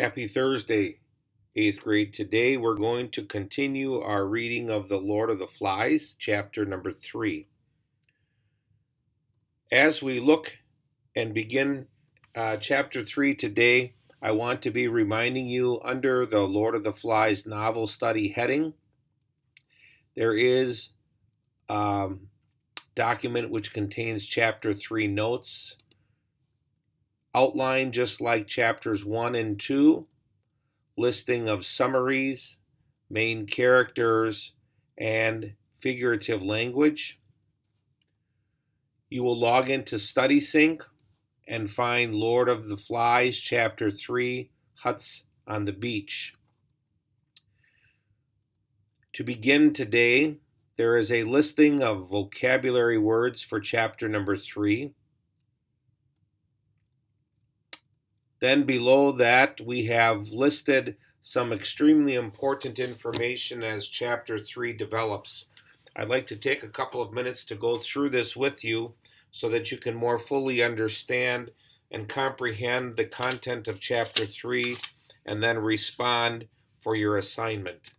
Happy Thursday, 8th grade. Today we're going to continue our reading of The Lord of the Flies, chapter number 3. As we look and begin chapter 3 today, I want to be reminding you under the Lord of the Flies novel study heading, there is a document which contains chapter 3 notes, outlined just like chapters 1 and 2, listing of summaries, main characters, and figurative language. You will log into StudySync and find Lord of the Flies, chapter 3, Huts on the Beach. To begin today, there is a listing of vocabulary words for chapter number 3. Then below that, we have listed some extremely important information as chapter 3 develops. I'd like to take a couple of minutes to go through this with you so that you can more fully understand and comprehend the content of chapter 3 and then respond for your assignment.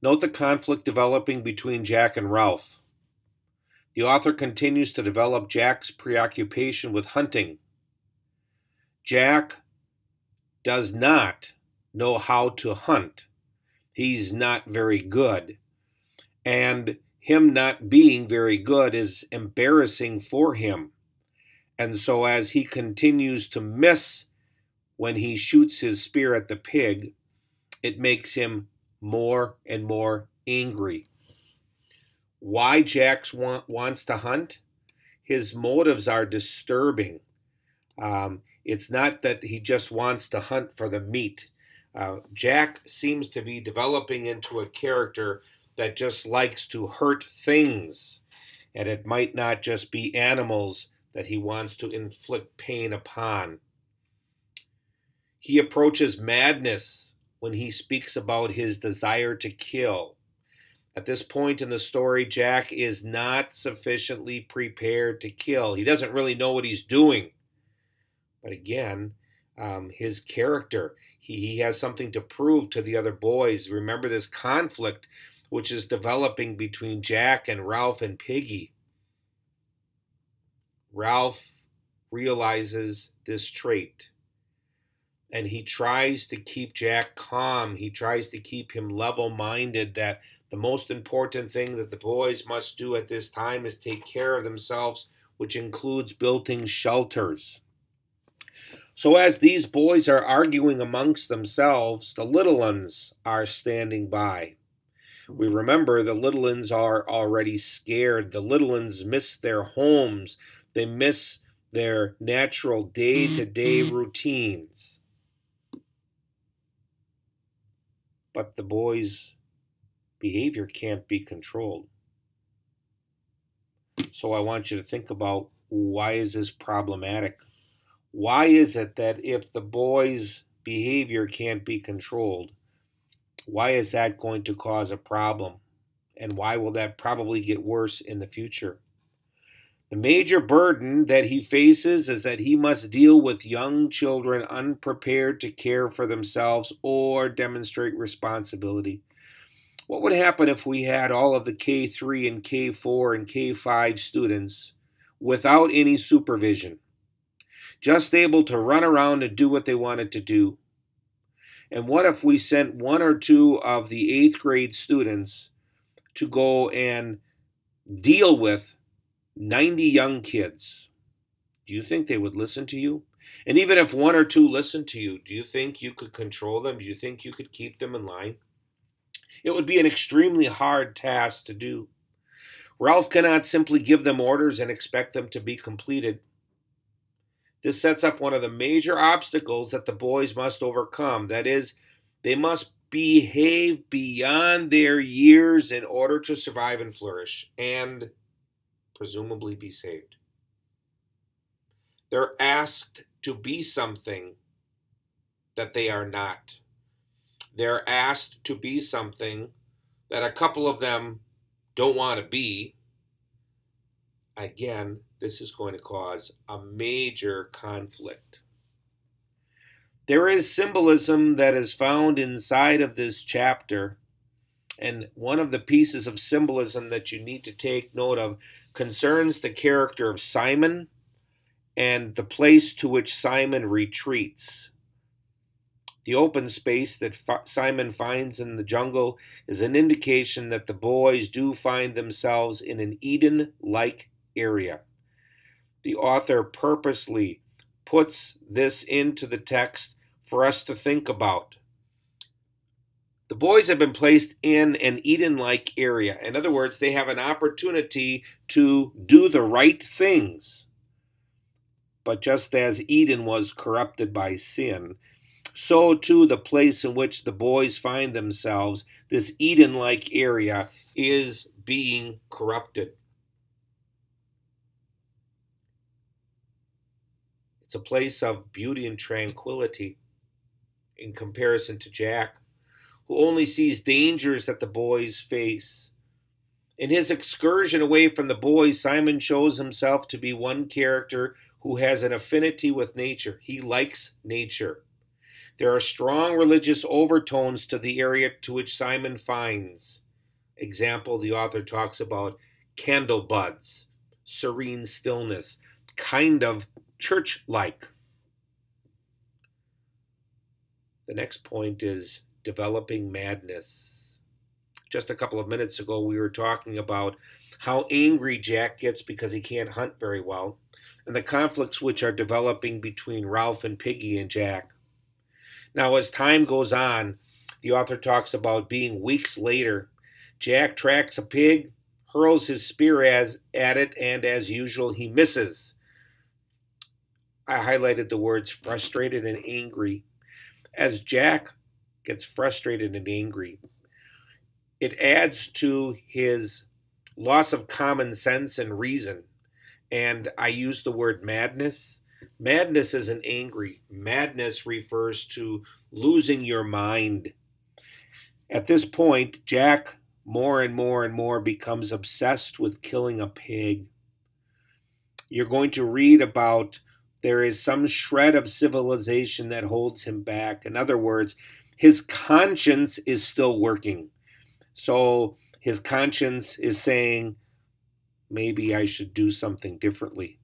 Note the conflict developing between Jack and Ralph. The author continues to develop Jack's preoccupation with hunting. Jack does not know how to hunt. He's not very good. And him not being very good is embarrassing for him. And so as he continues to miss when he shoots his spear at the pig, it makes him more and more angry. Why Jack wants to hunt? His motives are disturbing. It's not that he just wants to hunt for the meat. Jack seems to be developing into a character that just likes to hurt things. And it might not just be animals that he wants to inflict pain upon. He approaches madness when he speaks about his desire to kill. At this point in the story, Jack is not sufficiently prepared to kill. He doesn't really know what he's doing. But again, his character, he has something to prove to the other boys. Remember this conflict which is developing between Jack and Ralph and Piggy. Ralph realizes this trait, and he tries to keep Jack calm. He tries to keep him level-minded, that the most important thing that the boys must do at this time is take care of themselves, which includes building shelters. So as these boys are arguing amongst themselves, the little ones are standing by. We remember the little ones are already scared. The little ones miss their homes. They miss their natural day-to-day routines. But the boys' behavior can't be controlled. So I want you to think about, why is this problematic? Why is it that if the boys' behavior can't be controlled, why is that going to cause a problem? And why will that probably get worse in the future? The major burden that he faces is that he must deal with young children unprepared to care for themselves or demonstrate responsibility. What would happen if we had all of the K3 and K4 and K5 students without any supervision, just able to run around and do what they wanted to do? And what if we sent 1 or 2 of the 8th grade students to go and deal with 90 young kids? Do you think they would listen to you? And even if 1 or 2 listened to you, do you think you could control them? Do you think you could keep them in line? It would be an extremely hard task to do. Ralph cannot simply give them orders and expect them to be completed. This sets up one of the major obstacles that the boys must overcome. That is, they must behave beyond their years in order to survive and flourish, and presumably be saved. They're asked to be something that they are not. They're asked to be something that a couple of them don't want to be. Again, this is going to cause a major conflict. There is symbolism that is found inside of this chapter, and one of the pieces of symbolism that you need to take note of concerns the character of Simon and the place to which Simon retreats. The open space that Simon finds in the jungle is an indication that the boys do find themselves in an Eden-like area. The author purposely puts this into the text for us to think about. The boys have been placed in an Eden-like area. In other words, they have an opportunity to do the right things. But just as Eden was corrupted by sin, so too the place in which the boys find themselves, this Eden-like area, is being corrupted. It's a place of beauty and tranquility in comparison to Jack, who only sees dangers that the boys face. In his excursion away from the boys, Simon shows himself to be one character who has an affinity with nature. He likes nature. There are strong religious overtones to the area to which Simon finds. Example, the author talks about candle buds, serene stillness, kind of church-like. The next point is developing madness. Just a couple of minutes ago, we were talking about how angry Jack gets because he can't hunt very well, and the conflicts which are developing between Ralph and Piggy and Jack. Now, as time goes on, the author talks about being weeks later. Jack tracks a pig, hurls his spear at it, and as usual, he misses. I highlighted the words frustrated and angry. As Jack gets frustrated and angry, it adds to his loss of common sense and reason. And I use the word madness. Madness isn't angry. Madness refers to losing your mind. At this point, Jack more and more and more becomes obsessed with killing a pig. You're going to read about there is some shred of civilization that holds him back. In other words, his conscience is still working. So his conscience is saying, maybe I should do something differently.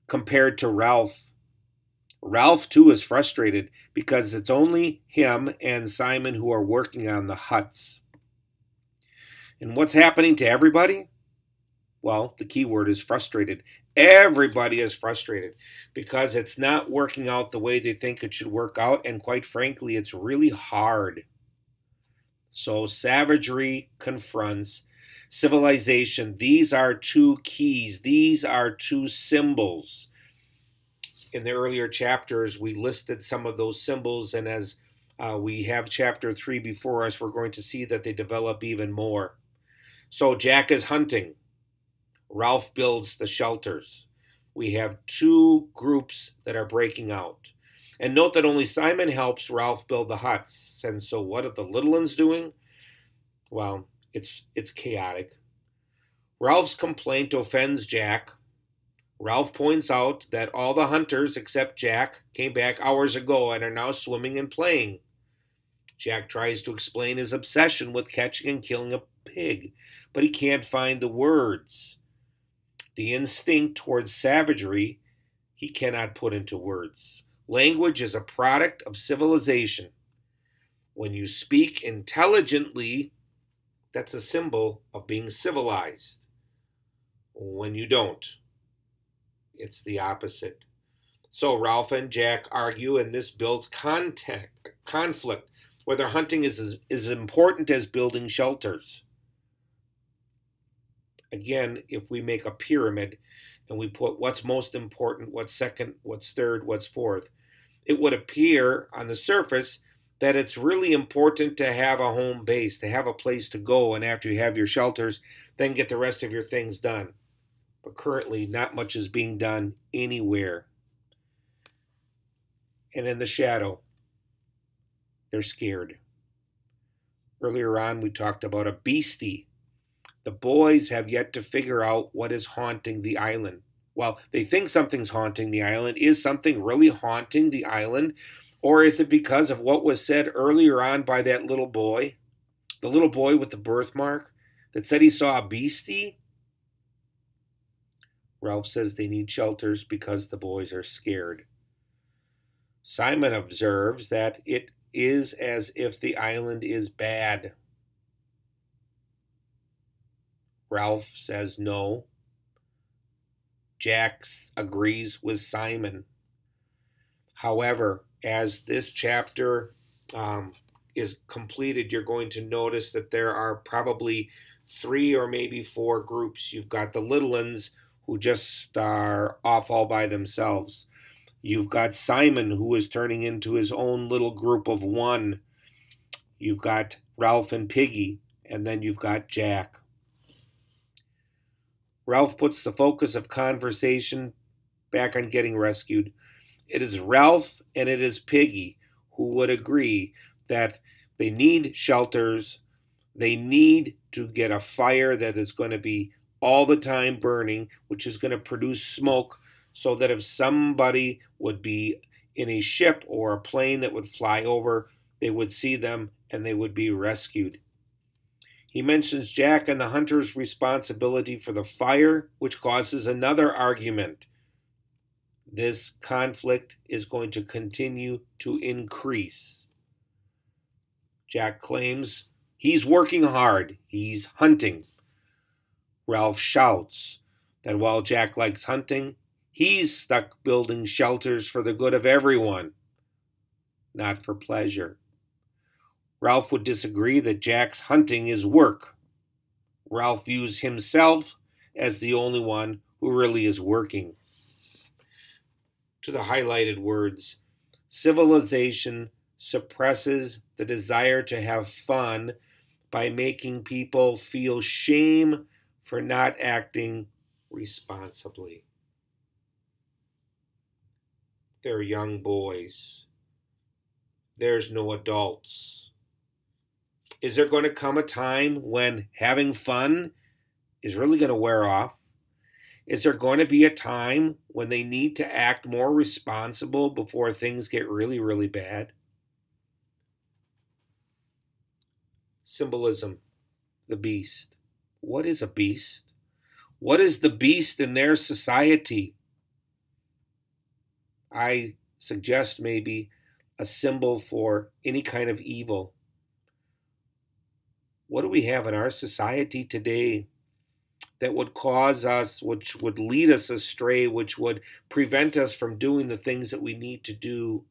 Compared to Ralph. Ralph, too, is frustrated because it's only him and Simon who are working on the huts. And what's happening to everybody? Well, the key word is frustrated. Everybody is frustrated because it's not working out the way they think it should work out, and quite frankly, it's really hard. So savagery confronts civilization. These are two keys. These are two symbols. In the earlier chapters, we listed some of those symbols, and as we have chapter 3 before us, we're going to see that they develop even more. So Jack is hunting. Ralph builds the shelters. We have two groups that are breaking out. And note that only Simon helps Ralph build the huts. And so what are the little ones doing? Well, it's chaotic. Ralph's complaint offends Jack. Ralph points out that all the hunters except Jack came back hours ago and are now swimming and playing. Jack tries to explain his obsession with catching and killing a pig, but he can't find the words. The instinct towards savagery he cannot put into words. Language is a product of civilization. When you speak intelligently, that's a symbol of being civilized. When you don't, it's the opposite. So Ralph and Jack argue, and this builds conflict, whether hunting is as important as building shelters. Again, if we make a pyramid and we put what's most important, what's second, what's third, what's fourth, it would appear on the surface that it's really important to have a home base, to have a place to go, and after you have your shelters, then get the rest of your things done. But currently, not much is being done anywhere. And in the shadow, they're scared. Earlier on, we talked about a beastie. The boys have yet to figure out what is haunting the island. Well, they think something's haunting the island. Is something really haunting the island? Or is it because of what was said earlier on by that little boy? The little boy with the birthmark that said he saw a beastie? Ralph says they need shelters because the boys are scared. Simon observes that it is as if the island is bad. Ralph says no. Jack agrees with Simon. However, as this chapter is completed, you're going to notice that there are probably 3 or maybe 4 groups. You've got the little ones who just are off all by themselves. You've got Simon, who is turning into his own little group of 1. You've got Ralph and Piggy, and then you've got Jack. Ralph puts the focus of conversation back on getting rescued. It is Ralph and it is Piggy who would agree that they need shelters. They need to get a fire that is going to be all the time burning, which is going to produce smoke, so that if somebody would be in a ship or a plane that would fly over, they would see them and they would be rescued. He mentions Jack and the hunter's responsibility for the fire, which causes another argument. This conflict is going to continue to increase. Jack claims he's working hard. He's hunting. Ralph shouts that while Jack likes hunting, he's stuck building shelters for the good of everyone, not for pleasure. Ralph would disagree that Jack's hunting is work. Ralph views himself as the only one who really is working. To the highlighted words, civilization suppresses the desire to have fun by making people feel shame for not acting responsibly. They're young boys. There's no adults. Is there going to come a time when having fun is really going to wear off? Is there going to be a time when they need to act more responsible before things get really, really bad? Symbolism, the beast. What is a beast? What is the beast in their society? I suggest maybe a symbol for any kind of evil. What do we have in our society today that would cause us, which would lead us astray, which would prevent us from doing the things that we need to do?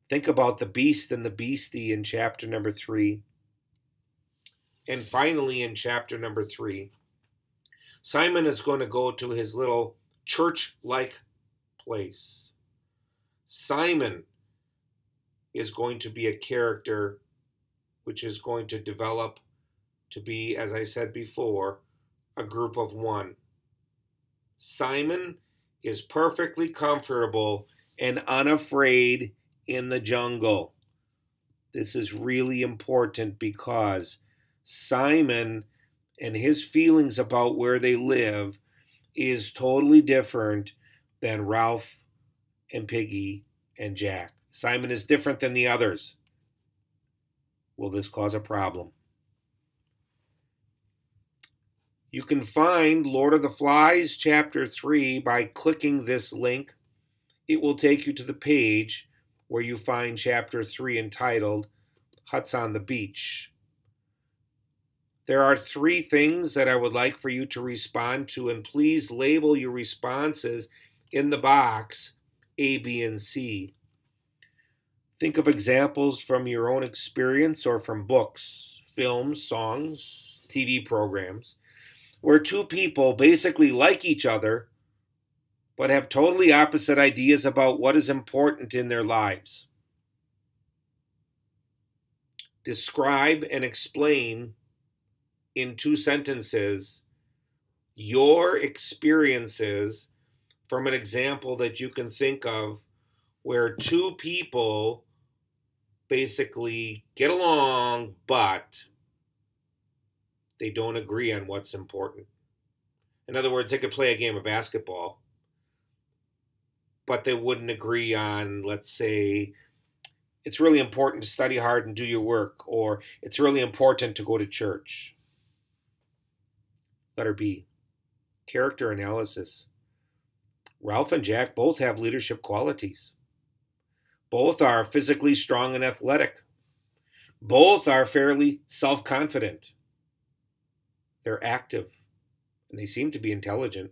Think about the beast and the beastie in chapter number 3. And finally, in chapter number 3, Simon is going to go to his little church-like place. Simon is going to be a character which is going to develop to be, as I said before, a group of 1. Simon is perfectly comfortable and unafraid in the jungle. This is really important because Simon and his feelings about where they live is totally different than Ralph and Piggy and Jack. Simon is different than the others. Will this cause a problem? You can find Lord of the Flies chapter 3 by clicking this link. It will take you to the page where you find chapter 3 entitled Huts on the Beach. There are 3 things that I would like for you to respond to, and please label your responses in the box A, B, and C. Think of examples from your own experience or from books, films, songs, TV programs, where 2 people basically like each other but have totally opposite ideas about what is important in their lives. Describe and explain in 2 sentences your experiences from an example that you can think of where 2 people basically get along but They don't agree on what's important. In other words, they could play a game of basketball, but they wouldn't agree on, let's say, it's really important to study hard and do your work, or it's really important to go to church. Letter B, character analysis. Ralph and Jack both have leadership qualities. Both are physically strong and athletic. Both are fairly self-confident. They're active, and they seem to be intelligent.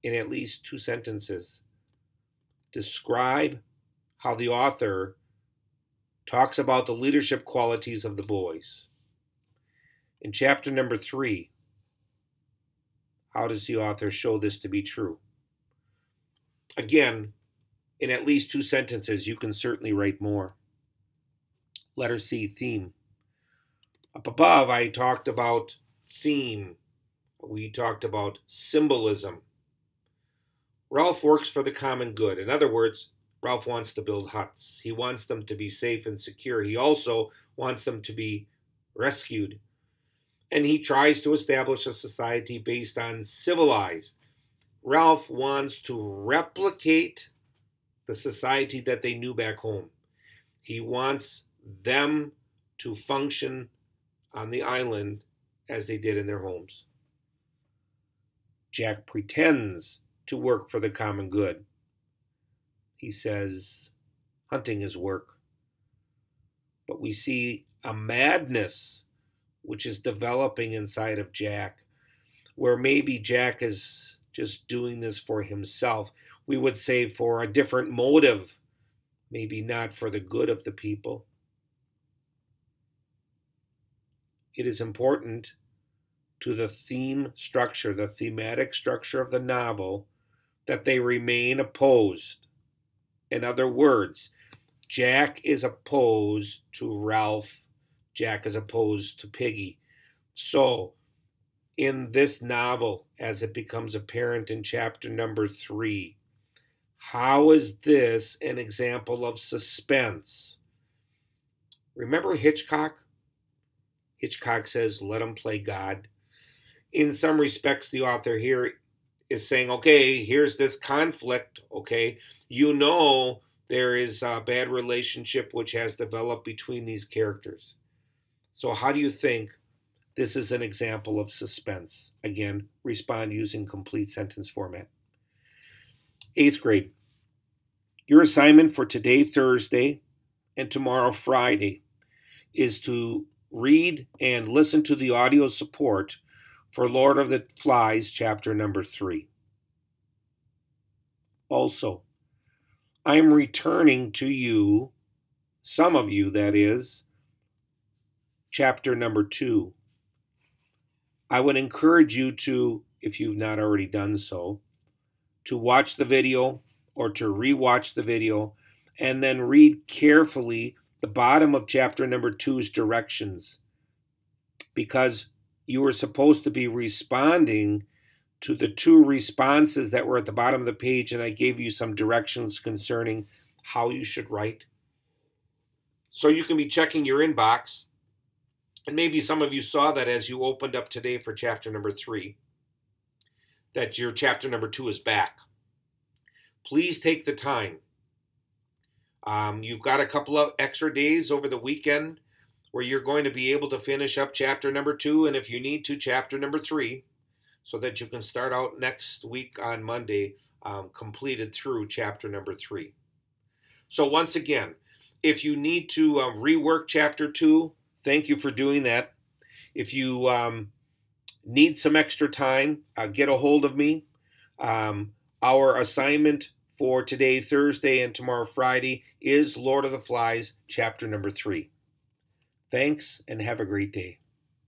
In at least 2 sentences, describe how the author talks about the leadership qualities of the boys. In chapter number 3, how does the author show this to be true? Again, in at least 2 sentences, you can certainly write more. Letter C, theme. Up above, I talked about theme. We talked about symbolism. Ralph works for the common good. In other words, Ralph wants to build huts. He wants them to be safe and secure. He also wants them to be rescued. And he tries to establish a society based on civilized. Ralph wants to replicate the society that they knew back home. He wants them to function on the island as they did in their homes. Jack pretends to work for the common good. He says hunting is work. But we see a madness which is developing inside of Jack, where maybe Jack is just doing this for himself. We would say for a different motive, maybe not for the good of the people. It is important to the theme structure, the thematic structure of the novel, that they remain opposed. In other words, Jack is opposed to Ralph. Jack is opposed to Piggy. So, in this novel, as it becomes apparent in chapter number 3, how is this an example of suspense? Remember Hitchcock? Hitchcock says, let him play God. In some respects, the author here is saying, okay, here's this conflict, okay? You know there is a bad relationship which has developed between these characters. So how do you think this is an example of suspense? Again, respond using complete sentence format. 8th grade. Your assignment for today, Thursday, and tomorrow, Friday, is to read and listen to the audio support for Lord of the Flies, chapter number 3. Also, I'm returning to you, some of you that is, chapter number 2. I would encourage you to, if you've not already done so, to watch the video or to rewatch the video and then read carefully the bottom of chapter number 2's directions, because you were supposed to be responding to the 2 responses that were at the bottom of the page, and I gave you some directions concerning how you should write. So you can be checking your inbox, and maybe some of you saw that as you opened up today for chapter number 3, that your chapter number 2 is back. Please take the time. You've got a couple of extra days over the weekend where you're going to be able to finish up chapter number 2, and if you need to, chapter number 3, so that you can start out next week on Monday completed through chapter number 3. So once again, if you need to rework chapter 2, thank you for doing that. If you need some extra time, get a hold of me. Our assignment for today, Thursday, and tomorrow, Friday, is Lord of the Flies, chapter number 3. Thanks, and have a great day.